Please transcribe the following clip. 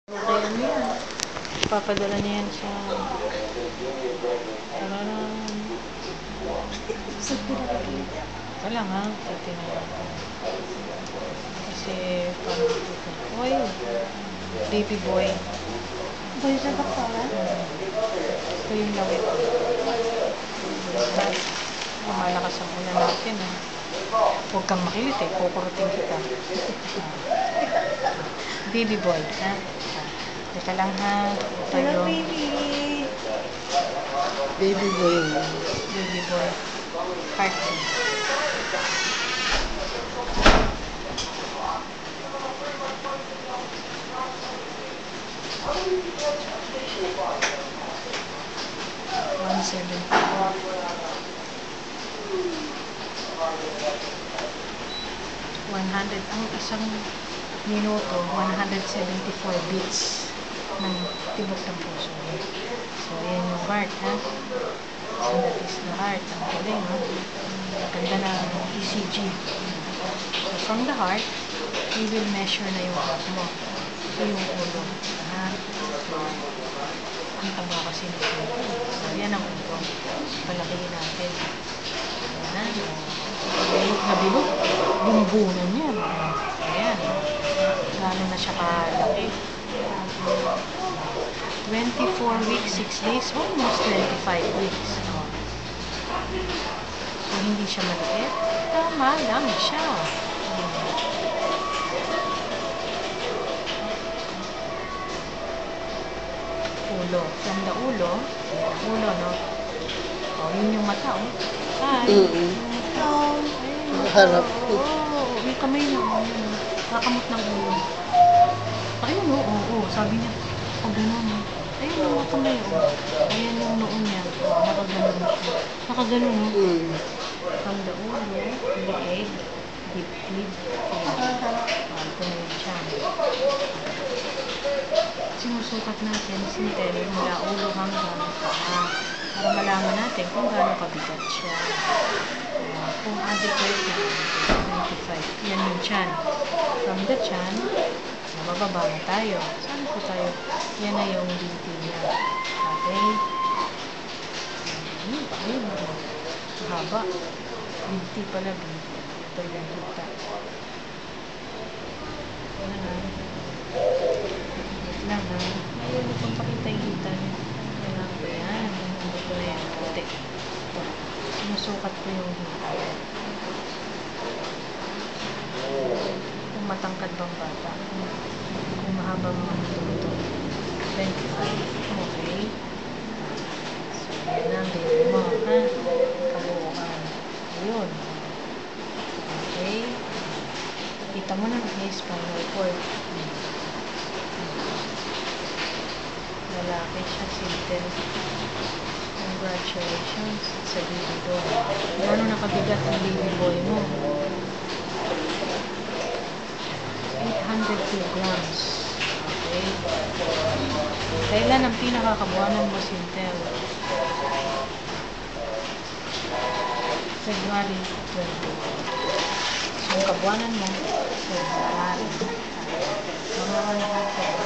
Okay, ano yan? Papadala niya yan sa... Wala nga, titinawag ko. Kasi parang ito. Oh, yun. Baby boy. Boy sa doktora? Ito yung lawit. Malakas ang ulan natin, ha. Huwag kang makilit, eh. Kukurutin kita. Baby boy, ha? Teka lang, ha. Ito Hello, yung... baby. Baby boy. Baby boy. Heartbeat. Ang isang minuto, 174 beats ng tibok ng puso. So, ayan yung heart, ha? So, that is the heart. Ang galing, ha? Ganda na ECG. So, from the heart, we will measure na yung heart mo. Ito yung ulo, ha? So, ang taba kasi ng ulo. So, yan ang ulo. Palakihin natin. Ayan, ha? Bilog na bilog. Bumbunan yan. Ayan. Gano'n na siya kalaki. 24 weeks, 6 days, almost 25 weeks. So, hindi siya maliit. Tama lang siya. Ulo. From the ulo, no? Oh, yun yung mata, oh. Hi. Hello. Harap. May kamay na. Kakamot ng ulo. Ayun, oo. Sabi niya, gano'n. Ayun, mga kamay, Ayan yung noon niya. Nakaganon siya. Nakaganon, From the ulo, leeg, dibdib, ito na yung tiyan. Sinusukat natin, sintel, mula ulo hanggang paa. Para malaman natin kung gaano kabigat siya. Kung adequate na 25. Yan yung tiyan. From the tiyan, mabababa na tayo. Saan po tayo? Yan na yung binti niya. Okay? Ayun. Mahaba. Binti pala. Binti. Ito yung kita. Yan na. Wait lang, ha? Ayun, kung pakita yung kita niya. Kailangan ko yan. Ito na yan. Puti. Sinusukat ko yung hita. Kung matangkad bang bata. Kung mahaba mga ito. 25. Okay. So, yan na. Baby mo, ha? Kabuuan. Ayun. Okay. Kita mo na may spinal cord. Lalaki siya, sintel. Congratulations sa baby boy. Gano'n nakabigat ang baby boy mo? 800 kilograms. Okay. Kailan ang pinakakabuanan mo, sintel? February 20. So, ang kabuanan mo, February. Mga